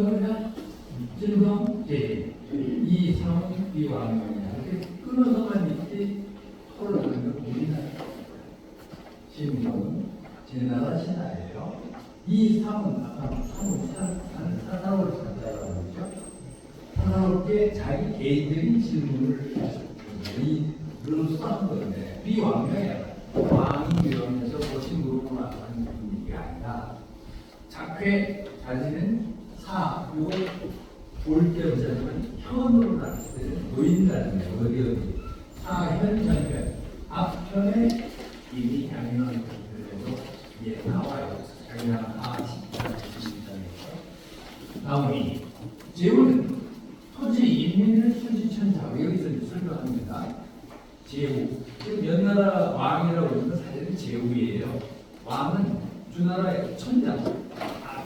그냥 진성제일 이상은 비왕명이야. 이렇게 끊어서만 있지 토론하는 건 우리나라 신분 제나라 신화예요. 이 삼은 아까 삼은 사사로울 찾자라고 그러죠. 사사롭게 자기 개인적인 질문을 이로써 한 건데 비왕명이야. 왕이 되면서 보신 그룹으로 하는 분위기가 아니라 작회 자신은 요거 볼 때부터는 현으로 나왔을 때는 노인다는 거예요. 어디 사현 전편 앞편에 이미 양면한 것들에도 이게 나와요. 양면한 다음이 제후는 토지 인민을 수지천자 여기서 설명합니다. 제후 지금 연나라 왕이라고 하는 건 사실은 제후예요. 왕은 주나라의 천자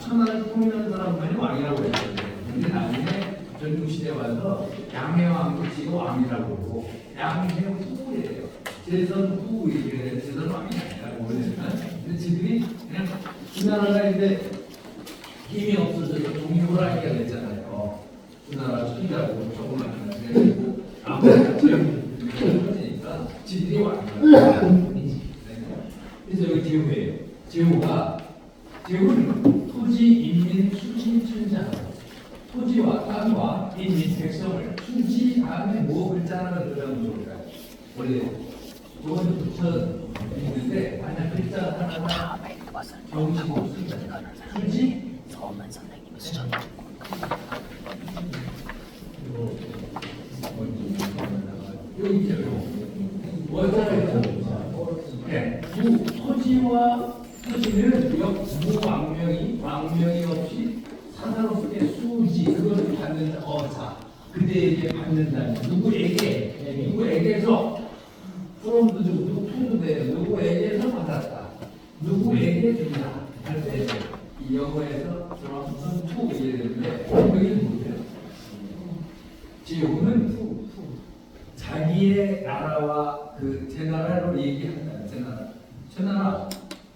천하를 통일하는 사람만이 왕이라고 했는데 근데 나중에 전국시대에 와서 양해왕도 지금 왕이라고 그러고 양해후예요. 재선후 이게 재선왕이 아니라고 그러지만 근데 지들이 그냥 주나라가 이제 힘이 없어져서 종교를 하게 됐잖아요. 주나라 천자고 조금만 그래가지고 아무래도 터지니까 지들이 왕이라고 그래서 여기 제후예요. 제후는 토지, 인민, 수지, 천자 토지와 땅과 인민, 백성을 수지 다음에 뭐 글자 하나가 들어가면 좋을까요? 원래 요건 붙여 있는데 만약 글자 하나가 정식 없습니다. 수지? 서만 선생님의 수정 여기 있죠. 원자에서 토지와 토지는 왕명이 없이 사사롭게 수지 그것을 받는다. 자 그대에게 받는다면 누구에게서 프롬도 주고 누구 투도 돼요. 누구에게서 받았다. 누구에게 준다 할 때 이 영어에서 from to 이랬는데 여기는 뭐예요? 제후는 자기의 나라와 그 제 나라로 얘기한다. 제 나라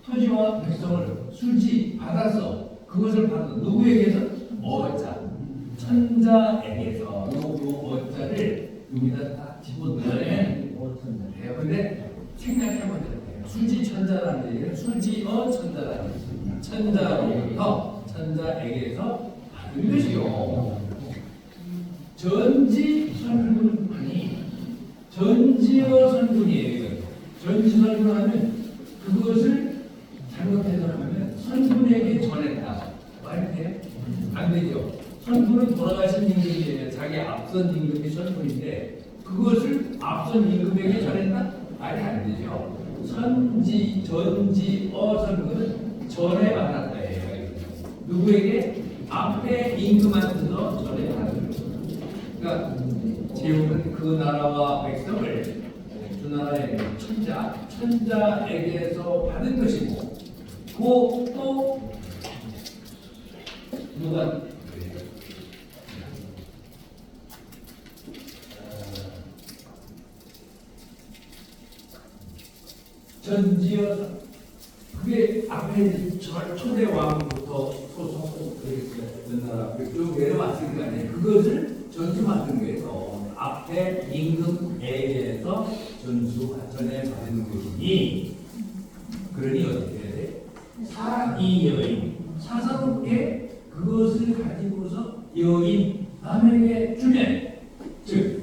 토지와 백성을 수지 받아서 그것을 받는 누구에게서? 어자 천자에게서 요 어자를 여기다 딱 집어넣어야 어천자예요. 근데 생각해보면 돼요. 수지 천자라는 얘기는 수지어 천자라는 얘기죠. 천자에게서 받은 것이요. 전지 선군이 전지어 선군이에요. 전지 선군하면 그것을 잘못해서 하면 선군에게 전했다. 말이 돼요? 안 되죠. 선군은 돌아가신 임금이에요. 자기 앞선 임금이 선군인데 그것을 앞선 임금에게 전했다? 말이 안 되죠. 전지 선군은 전해받았다예요. 누구에게? 앞에 임금한테서 전해받은 거죠. 그러니까 제후는 그 나라와 백성을 주나라의 천자에게서 받은 것이고 또 누가 전지어서 그게 앞에 초대 왕부터 소속 연나라 쭉 내려왔을 거 아니에요. 그것을 전수받은 거예요. 앞에 임금에게서 전에 받은 것이니 그러니 어떻게 해야 돼? 이 여인 사사롭게 그것을 가지고서 여인 남에게 주면 즉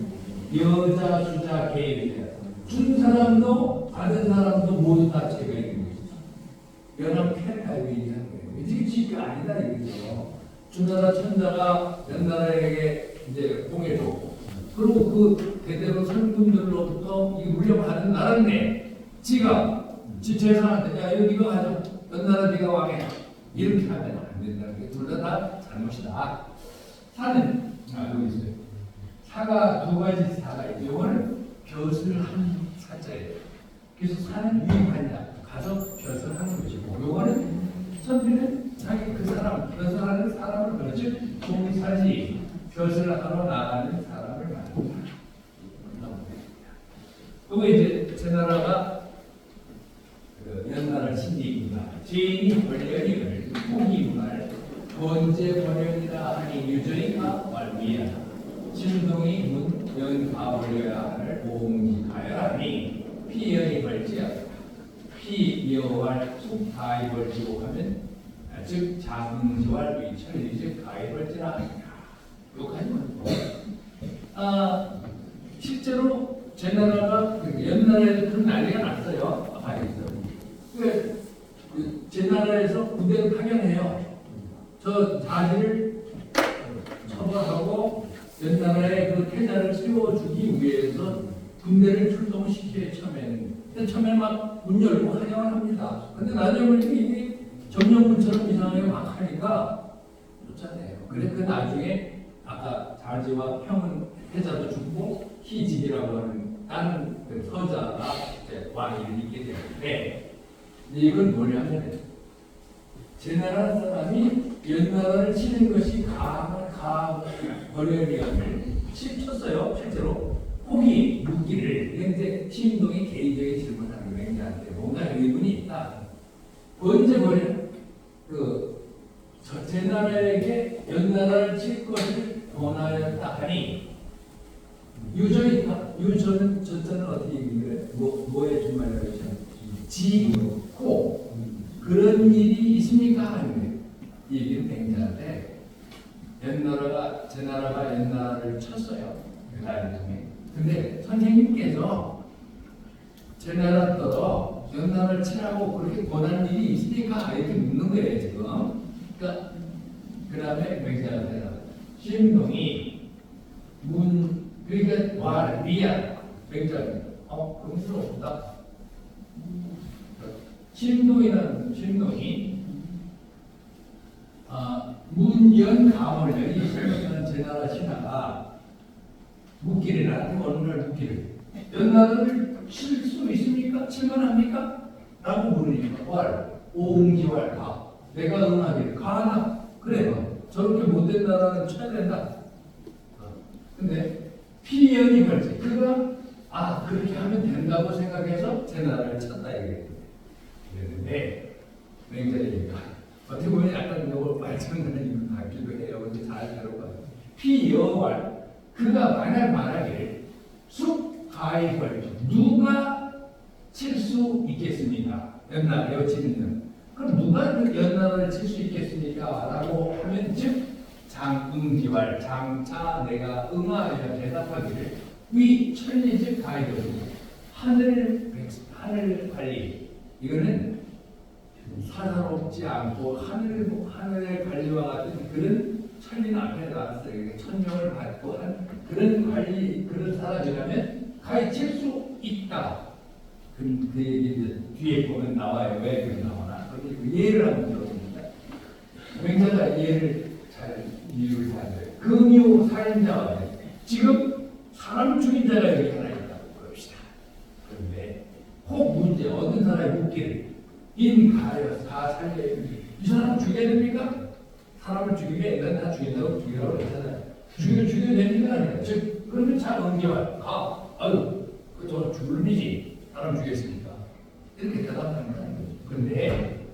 여자 수자 개입이다. 준 사람도 받은 사람도 모두 다 죄가 있는 것이죠. 연합해라고 얘기하는 거예요. 이게 지가 아니다 이거죠. 주나라 천자가 연나라에게 이제 공해줬고 그리고 그 대대로 선군들로부터 이 물려받은 나라인데 지가 재산한테 야 이거 네가 가져 연나라 네가 왕해 이렇게 하면 안 된다는 게 둘 다 잘못이다. 사는 알고 있어요. 사가 두 가지 사가 있죠. 이거는 벼슬 한 사자예요. 그래서 사는 유익하냐 가서 벼슬 하는 것이고 요거는 선비는 자기 그 사람 벼슬하는 사람을 그렇지 종사지 벼슬 하러 나가는 사람을 말합니다. 그리고 이제 제 나라가 그 연나라 신기입니다. 죄인이 권력임을 포기임을 번제 번연이라 하니 유저이가 말미야 진동이 문연 가버려야 할 오음이 가열하니 피연이 벌지야 피여할 속가이 벌지고 하면 즉 장지왈 위철이 즉 가이 벌지라 욕하지만 실제로 제 나라가 옛날에 그런 난리가 났어요. 아파트에서. 제 나라에서 군대를 파견해요. 저 자질을 처벌하고 옛날에 그 태자를 세워주기 위해서 군대를 출동시켜요. 처음에는 막 문 열고 환영을 합니다. 근데 나중에 보니까 이게 점령군처럼 이상하게 막 하니까 좋잖아요. 그래 그 나중에 아까 자지와 형은 태자도 죽고 희직이라고 하는 다른 그 서자가 이제 왕위를 잇게 되는데 이건 뭐냐면 제 나라 사람이 연나라를 치는 것이 가버려리함을 쳤어요. 실제로 포기 묻기를. 근데 신동이 개인적인 질문하는 맹자한테 뭔가 의문이 있다. 언제 버려? 제 나라에게 연나라를 칠 것을 권하였다 하니 유저이다. 유저는 저자는 어떻게 얘기해요? 뭐의 준말이라고 했죠? 지고 그런 일이 있습니까? 하는 이 얘기는 맹자한테 연나라가 제 나라가 연나라를 쳤어요. 그 나라에. 근데 선생님께서 제 나라 떠도 연나라를 치라고 그렇게 권하는 일이 있습니까? 이렇게 묻는 거예요 지금. 그러니까 그 다음에 맹자한테 신동이 그러니까 와 리아 맹자입니다. 그럼 필요 없다. 신동이 문연 가물련이 신동이라는 제 나라 신하가 묻기를 나한테 어느 날 묻기를 연나라를 칠 수 있습니까? 칠만합니까? 라고 물으니까 오응지왈 가 내가 응하기를 가나 그래 저렇게 못된 나라는 쳐야 된다. 근데 피연이 벌지 그가 그렇게 하면 된다고 생각해서 제 나라를 쳤다 이랬는데 맹자리니까 어떻게 보면 약간 이걸 말장난이 같기도 해요. 근데 잘 들어봐요. 피여왈 그가 만약 말하기를 숙가이 벌지 누가 칠 수 있겠습니까? 연나라에 치는 그럼 누가 연나라를 칠 수 있겠습니까? 라고 하면 즉 장응기왈 장차 내가 응하여 대답하기를 위 천리즉 가이거든요. 하늘 관리 이거는 사사롭지 않고 하늘의 관리와 같은 그런 천리는 앞에 나왔어요. 천명을 받고 한 그런 관리 그런 사람이라면 가르칠 수 있다. 그 얘기 뒤에 보면 나와요. 왜 그게 나오나? 그 예를 한번 들어봅니다. 맹자가 예를 잘 이유를 잘 돼요. 금요 사인자가 지금 사람 죽인 자가 여기 하나 있다고 그럽시다. 그런데 혹 문제 어떤 사람이 묻기를 인가여 사살려 이 사람 죽여야 됩니까? 사람을 죽이게 옛날에 다 죽이라고 했잖아요. 죽여야 됩니까? 즉 그러면 잘 응겨와 그저 죽을 일이지 사람 죽였으니까 이렇게 대답하는 거예요. 그런데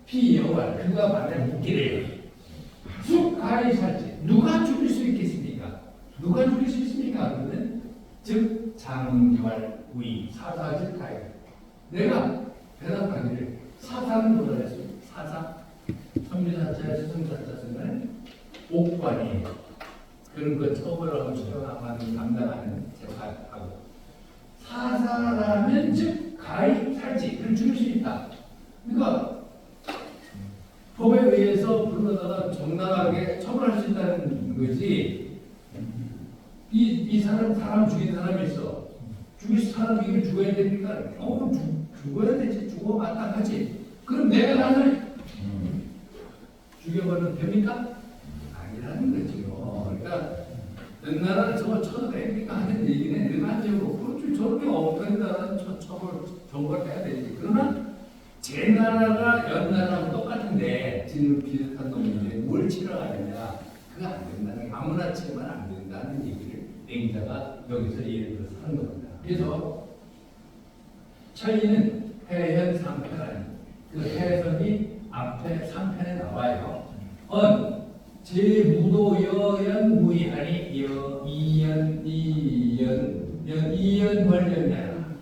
피여와 그가 말해 묻기를 숙가이 살지 누가 죽일 수 있겠습니까? 누가 죽일 수 있습니까? 그러면 즉 장기왈 위 사사즉 가이 내가 대답하기를 사사는 뭐라 했어요? 사사 선비사자에서 성사자 쓰면 옥관이에요. 그런 거 처벌하고 수령하는 담당하는 재판하고 사사라면 즉 가히 살지 그걸 죽일 수 있다. 그러니까 법에 의해서 불러다가 정당하게 처벌할 수 있다는 거지. 이 사람 죽인 사람이 있어. 사람 죽여야 됩니까? 죽어야 되지. 죽어 마땅하지. 그럼 내가 나를 죽여버리면 됩니까? 아니라는 거죠. 그러니까 연나라를 저거 쳐도 됩니까? 하는 얘기는 일반적으로 그렇죠. 저렇게 없는 나라는 정벌해야 되지. 그러나 제 나라가 연나라하고 똑같은데 비슷한 놈인데 뭘 치러 가느냐? 그거 안 된다는 게 아무나 치면 안 된다는 얘기를 맹자가 여기서 예를 들어서 하는 겁니다. 그래서 천리는 해현 상편하니 그 해선이 앞에 3편에 나와요. 제무도여연 무이하니 이연 이연 벌연냐.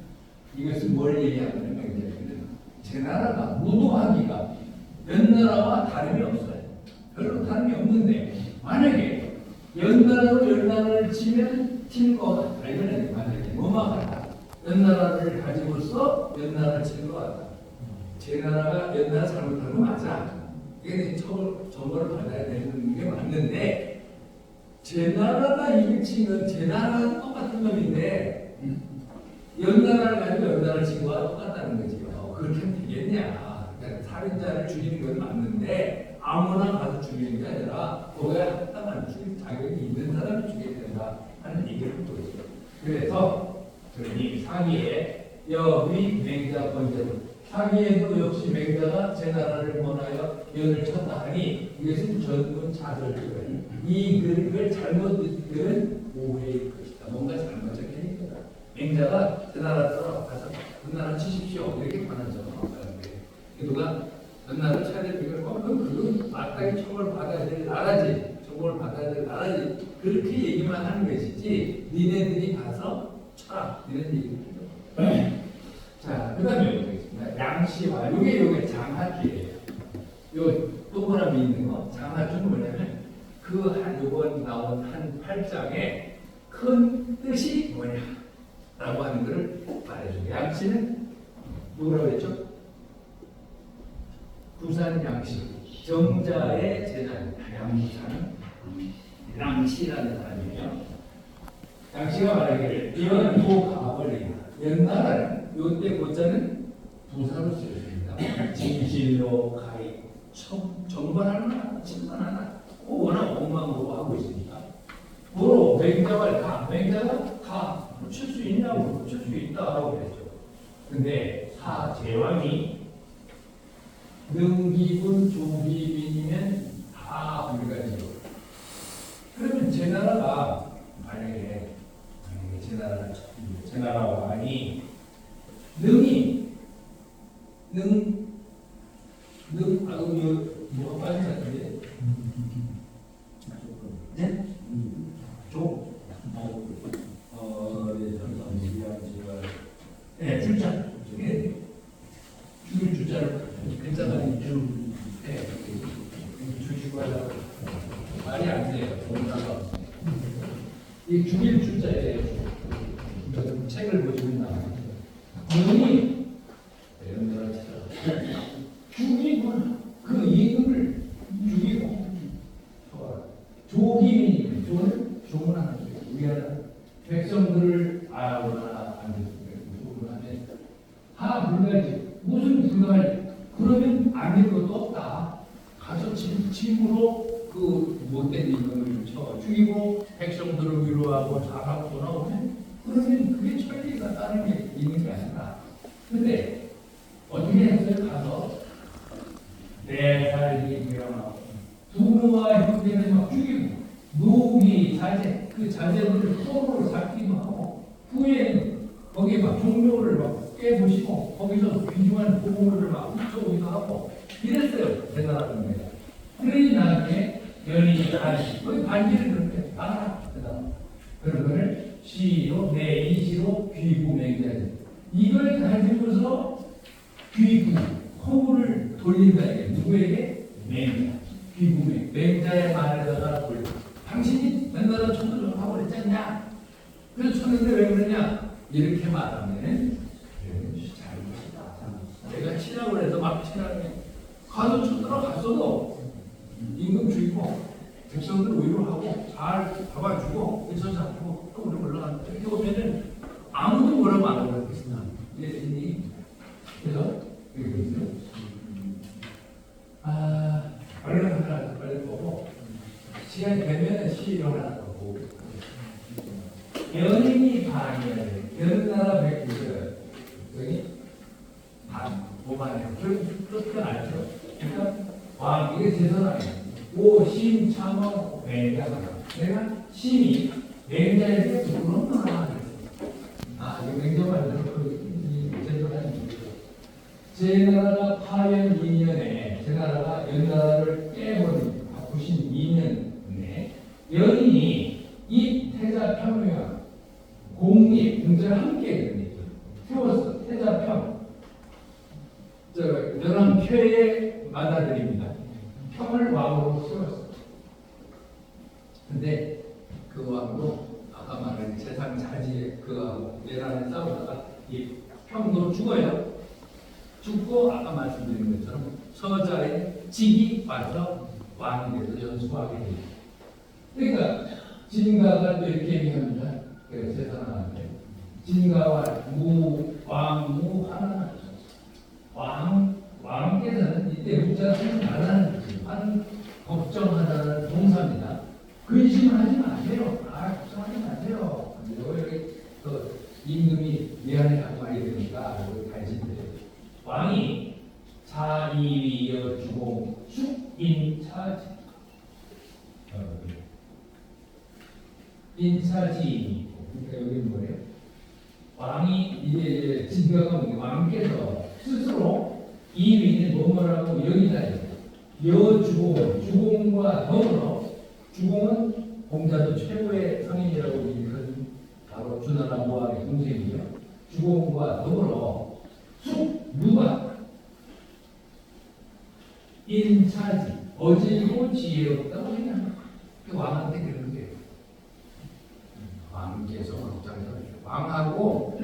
이것은 뭘 얘기하는 명제는 제 나라가 무도하기가 연나라와 다름이 없어요. 별로 다름이 없는데 만약에 연나라로 연나라를 치면 칠것 같다. 이거는 만약에 뭐만 같다. 연나라를 가지고서 연나라를 치는 것 같다. 제 나라가 연나라 잘못한 거 맞아. 이게 정보를 받아야 되는 게 맞는데 제 나라가 이길 치면 제 나라가 똑같은 놈인데 연나라를 가지고 연나라를 친 거와 똑같다는 거지요. 그렇게 하면 되겠냐. 그러니까 살인자를 죽이는 건 맞는데 아무나 가서 죽이는 게 아니라 거기에 합당한 죽일 자격이 있는 사람이 죽여야 된다 하는 얘기를 하고 있어요. 그래서 이 사기에 여위 맹자 번제로 사기에도 역시 맹자가 제 나라를 권하여 연을 쳤다 하니 이것은 전문 자절이거든요. 이 글을 잘못 들은 오해일 것이다. 뭔가 잘못 적힌 거다. 맹자가 제 나라 들어가서 그 나라 치십시오 이렇게 권하죠. 누가 그 나라를 쳐야 될 필요가 없고 그건 마땅히 처벌받아야 될 나라지. 처벌을 받아야 될 나라지. 그렇게 얘기만 하는 것이지 니네들이 가서 쳐라 이런 얘기를 하죠. 자, 그 다음에 보겠습니다. 양시와 요게 장하주예요. 요 동그라미 있는 거 장하주는 뭐냐면 그 한 요번 나온 한 8장의 큰 뜻이 뭐냐 라고 하는 것을 말해줘요. 양시는 뭐라고 했죠? 부산 양시 정자의 제자입니다. 양부산은 양시라는 사람이에요. 양시가 말하기를 연도가벌이다. 연나라는 요때 고자는 부사로 쓰여집니다. 진실로 가히 정반하는 하나, 진반하나 워낙 엉망으로 하고 있으니까 도로 맹자가 가, 맹자가 가 칠 수 있냐고 칠 수 있다라고 그랬죠. 근데 사제왕이 능기군 조기빈이면 다 불가지요. 그러면 제 나라가 만약에 제 나라 왕이 뭐가 빠진 것 같은데? 네? 네, 줄자. 죽일 줄자를 글자가 죽이고 하려고 말이 안 돼요. 이 죽일 줄자에 책을 보시면 능이 죽이고 그 이름을 죽이고 조기민이 조문하는 우리가 백성들을 알아보나 안 조문하면 하나 불가지 무슨 불가지 그러면 안 될 것도 없다. 가서 집으로 그 못된 임금을 쳐 죽이고 백성들을 위로하고 잘하고 돌아오면 그러면 그게 천리가 다른 게 있는 게 아니라 근데 어떻게 했어요? 가서 4살이 일어나고 부모와 형제를 막 죽이고 노기 자제 그 자제들을 포로로 잡기도 하고 후에는 거기에 막 종묘를 막 깨부시고 거기서 귀중한 보물을 막 훔쳐오기도 하고 이랬어요. 대단한 겁니다. 그러니 나중에 연인이 거기 반지를 그렇게 알아. 그런 거를 시로 내 이시로 귀구맹자지. 이걸 가지고서 귀구 허물을 돌린다 이게 누구에게? 맹자. 귀구맹. 맹자의 말에다가 돌려. 당신이 맨날 천도를 하고 그랬잖냐? 그래서 쳤는데 왜 그러냐? 이렇게 말하면 잘못이다. 내가 치라고 해서 막 치라고 해. 가서 쳐들어 갔어도 임금 죽이고 백성들 위로하고 잘 잡아주고 일선 잡고 또 우리 올라간다. 이렇게 보면은 아무도 뭐라고 안 하고 있습니다. 그래서 이렇게 있어요. 얼른 하나 빨리 보고 시간이 되면 시로 하나 더 보고 연인이 반이야. 연나라 백두들 여기 반 오반이에요. 그렇게 알죠? 그러니까 왕 이게 제 사람이에요. 오심 참어 맹자가 내가 심이 맹자에게 부끄럽구나. 이거 맹자 말대로 제 나라가 파연 2년에 제 나라가 연나라를 깨버린 왕으로 세웠어. 근데 그 왕도 아까 말한 세상 자지에 그하고 내란에 싸우다가 이 평도 죽어요. 죽고 아까 말씀드린 것처럼 서자의 직이 와서 왕이 돼서 연수하게 돼요. 그러니까 진가가 또 이렇게 얘기합니다. 그래서 세상한테 진가와 왕무 하나 왕께서는 이때 우자가 말하는 거지. 하는 걱정하다는 동사입니다. 근심하지 마세요. 걱정하지 마세요. 여기 그 임금이 미안해하고 많이 되니까 가르친대. 왕이 사이위여 주공 숙인차지 인차지. 그러니까 여기 뭐예요? 왕이 이제 진가가 왕께서 스스로 이 위는 뭐라고 여기다 주공과 더불어 주공은 공자도 최고의 성인이라고 일컫는 바로 주나라 모왕의 동생이요. 주공과 더불어 누가 인차지 어지고 지혜롭다고 그냥 그 왕한테 그런 거예요. 왕께서 왕하고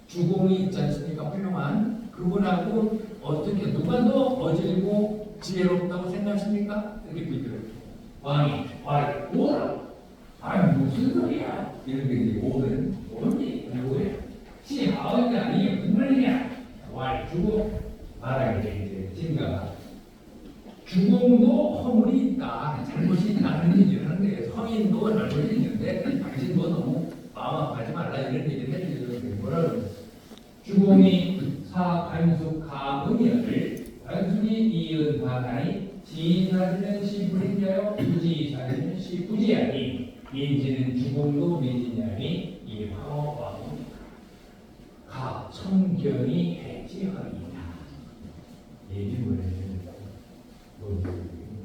주공이 있지 않습니까? 훌륭한 그분하고 어떻게 누가 더 어질고 지혜롭다고 생각하십니까? 이렇게 비교해요. 왕이 오라. 무슨 소리야? 이런 게 이제 오는 뭐니? 뭐예요? 시하오냐 이게 무슨 말이냐? 주고 말하게 돼 이제 진가가 주공도 허물이 있다, 잘못이 있다는 얘기를 하는데 성인도 잘못이 있는데 당신도 너무 마음 아파하지 말라 이런 얘기를 해주는데 뭐라 그러죠? 주공이 사간숙 가문이를 단순히 이은 바다니 지사지는 시부리냐요 부지사지는 시부지하니 인지는 주공도 미지냐니 이 황허왕 가 청견이 해지하리이다. 얘기 뭐예요?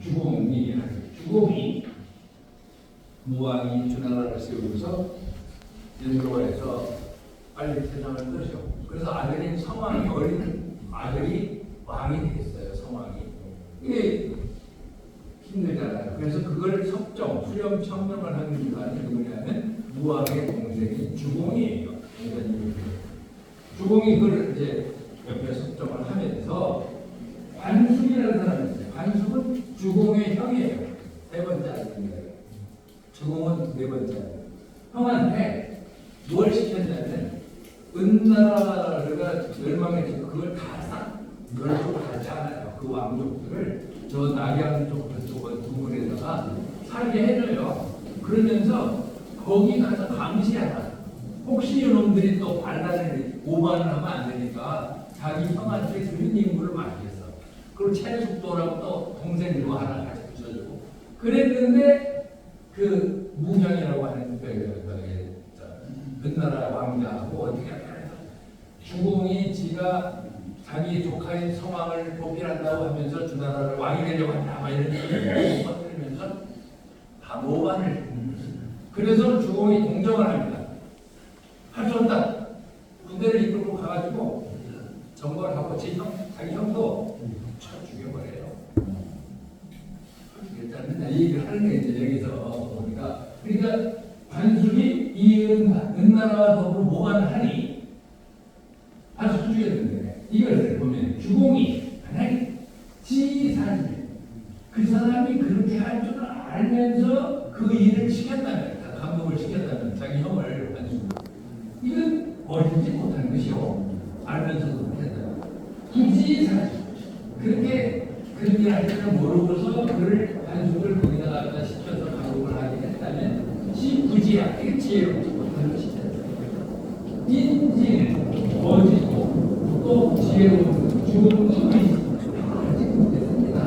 주공이 무왕이 주나라를 세우면서 연로에서 빨리 세상을 뜨셔. 그래서 아들인 성왕이 어린 아들이 왕이 됐어요. 성왕이 이게 힘들잖아요. 그래서 그걸 섭정, 수렴, 청명을 하는 기관이 누구냐면 무왕의 동생인 주공이에요. 주공이 그걸 이제 옆에 섭정을 하면서 관숙이라는 사람이 있어요. 관숙은 주공의 형이에요. 네 번째 아들입니다. 주공은 네 번째 아들. 형한테 뭘 시켰냐면 은나라가 멸망해서 그걸 다 멸족을 다 짜놔요. 그 왕족들을 저 낙양 쪽 그쪽 동물에다가 살게 해줘요. 그러면서 거기 가서 감시하라. 혹시 이놈들이 또 반란을 오반을 하면 안 되니까 자기 형한테 그런 임무를 맡겼어. 그리고 채숙도라고 또 동생으로 하나 같이 붙여주고 그랬는데 그 무형이라고 하는 은나라 왕자하고 어떻게 하냐 주공이 지가 자기 조카인 성왕을 보필한다고 하면서 주나라를 왕이 되려고 한다 막 이런 얘기를 퍼뜨리면서 다 모반을 그래서 주공이 동정을 합니다. 할 수 없다. 군대를 이끌고 가가지고 정벌을 하고 자기 형도 쳐 죽여버려요. 일단은 이 얘기를 하는 게 이제 여기서 보니까 그러니까 관숙이 이 은나라와 더불어 모반을 하니 아주 죽였는데 이것을 보면 주공이 만약에 지사지 그 사람이 그렇게 할 줄 알면서 그 일을 시켰다면 감독을 시켰다면 자기 형을 관숙 이건 어린지 못한 것이요 알면서도 못했다. 부지사지 그렇게 그런 일 할 줄은 모르고서 그를 관숙을 거기다가 시켜서 감독을 하게 했다면 시부지야 이게 지혜롭지 못한 것이다. 인지는 어지고 또 지혜로운 주공도 아직 못했습니다.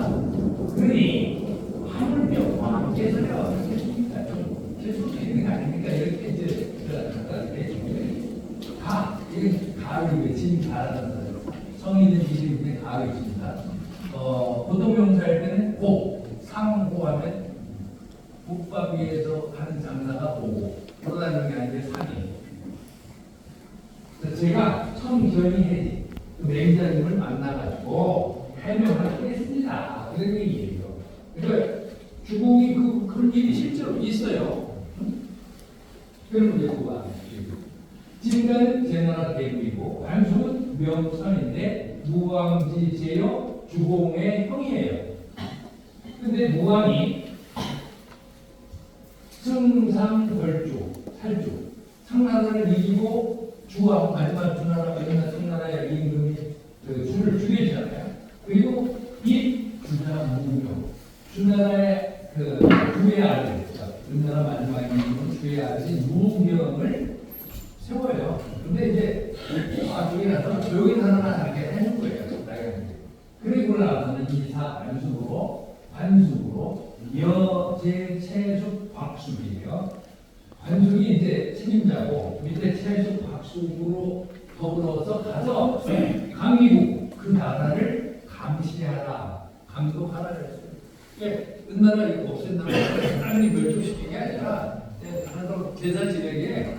그러니 하물며 왕께서야 어떻겠습니까? 좀 실수 있는 거 아닙니까? 이렇게 이제 이게 가을이 진 가라는 거예요. 성인은 지식인데 가을이 진다. 보통 명사할 때는 상호하면 국밥 위에서 하는 장사가 보고 돌아다니는 게 아니라 상이에요. 제가 청견이 해지 맹자님을 만나가지고 해명을 하겠습니다. 그런 얘기예요. 그러니까 주공이 그런 일이 실제로 있어요. 그런 문제 보가. 진가는 제나라 대부이고 관숙은 명선인데 무왕지 제요 주공의 형이에요. 근데 무왕이 승상벌주 살주 상나라를 이기고 주왕 마지막 주나라가 있는 상나라의 임금이 그 주를 죽이잖아요. 그리고 이 주나라 무명 주나라의 그 주의 아들 주나라 마지막 임금은 주의 아들 무명을 세워요. 근데 이제 저기 나서 조용히 하나만 하게 해준 거예요. 그리고 나서는 이사 관숙으로 여제 채숙 박숙이에요. 관숙이 이제 책임자고 밑에 채숙 박숙으로 더불어서 가서 강의국 그 나라를 감시하라, 감독하라 그랬어요. 예, 은나라 이거 없앤다고 하나님 멸종시킨 게 아니라 하나로 제사 지내게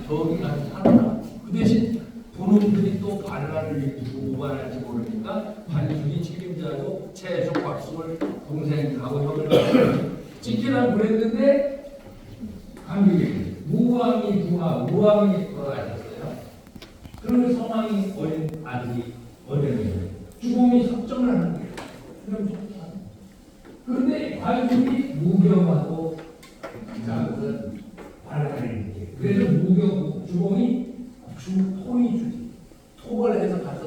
저기 가서 살아라. 그 대신 본인들이 또 반란을 일으키고 오반할지 모르니까 관숙이 책임자고 채숙 박숙을 동생하고 형을 지키라고 그랬는데 강규이 무왕이 무왕이 돌아가셨어요. 그러면 성왕이 어린 아들이 어린이에요. 주공이 석정을 하는 거예요. 그런데 관숙이 무경하고 이상은 반란을 일으켜. 그래서 무경 주공이 토이 주지. 토벌 해서 가서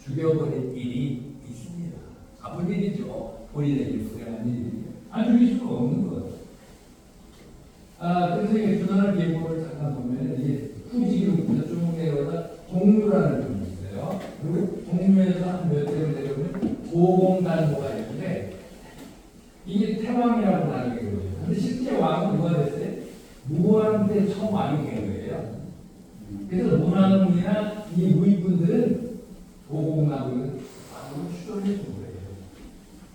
죽여버린 일이 있습니다. 아픈 일이죠. 본인의 일뿐이 아닌 일이에요. 죽일 수가 없는 거예요. 그래서 이 주나라 계보를 잠깐 보면 이게 후지로 쭉 내려가다 동류라는 분이 있어요. 그리고 동류에서 한 몇 대를 내려오면 고공단보가 있는데 이게 태왕이라고 나누게 되거든요. 근데 실제 왕은 누가 됐어요? 무왕 때 처음 왕이 된 거예요. 그래서 문왕이나 이 무익분들은 고공나무는 왕으로 추천해 준 거예요.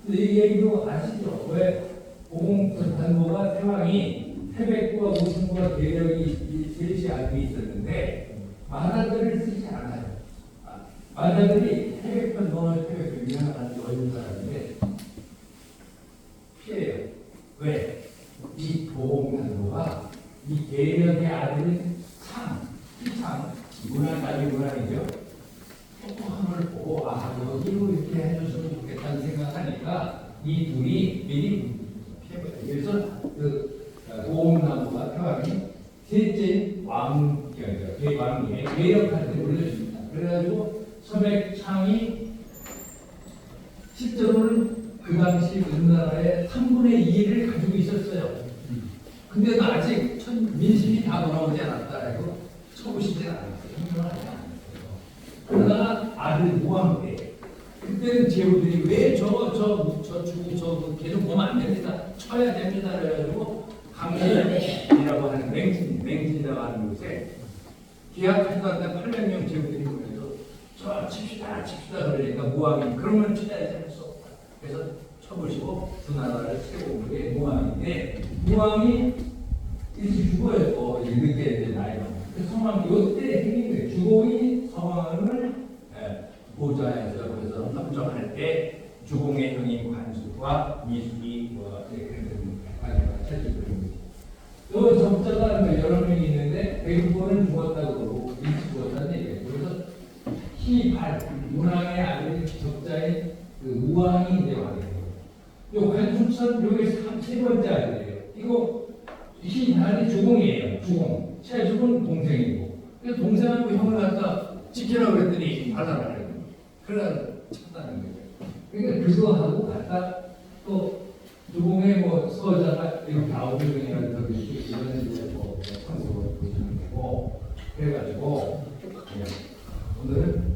근데 이 얘기도 아시죠? 왜 고공단보가 태왕이 태백과 우승과 계력이 셋이 알고 있었는데 마다들을 쓰지 않아요. 마다들이 태백과 너는 태백과 유명한 어린 사람인데 피해요. 왜? 이 고공단보가 이 계력의 아들인 이참 문화까지 문화이죠. 조금을 보고 여기로 이렇게 해줬으면 좋겠다는 생각하니까 이 둘이 미리 피해버려요. 그래서 그 고공나무가 태왕이 셋째 왕이었죠. 대왕이 계력할 때 올려줍니다. 그래가지고 서백창이 실제로는 그 당시 우리나라의 3분의 2를 가지고 있었어요. 근데도 아직 민심이 다 돌아오지 않았다 해서 쳐보시지 않았어요. 행정하지 않았어요. 그러다가 아들 무왕 때 그때는 제후들이 왜 저거 계속 보면 안 됩니다. 쳐야 됩니다. 그래가지고 강진이라고 하는 맹진이라고 하는 곳에 기약하지도 않는 800명 제후들이 모여서 저 칩시다 그러니까 무왕이 그러면 쳐야지 할 수 없다. 그래서 쳐보시고 두 나라를 세워온 게 무왕인데 무왕이 일찍 죽어요. 또 늦게 이제 나이가. 그래서 성왕 요때 생긴 거예요. 주공이 성왕을 보좌해서 그래서 합정할 때 주공의 형인 관숙과 미숙이 또 적자가 여러 명이 있는데 대부분은 죽었다고 그러고 일찍 죽었다는 얘기예요. 그래서 희발 문왕의 아들 적자인 그 무왕이 이제 왕이에요. 요 관숙선 요게 세 번째 아들이에요. 이거 희발이 주공이에요. 주공. 채숙은 동생이고. 그래서 동생하고 형을 갖다 지키라고 그랬더니 받아라. 그래서 찾다는 거예요. 그러니까 그거하고 갖다 또 주공의 뭐 서자가 이렇게 9명이나 더 이런 이제 뭐 참석을 보시는 거고 그래가지고 오늘은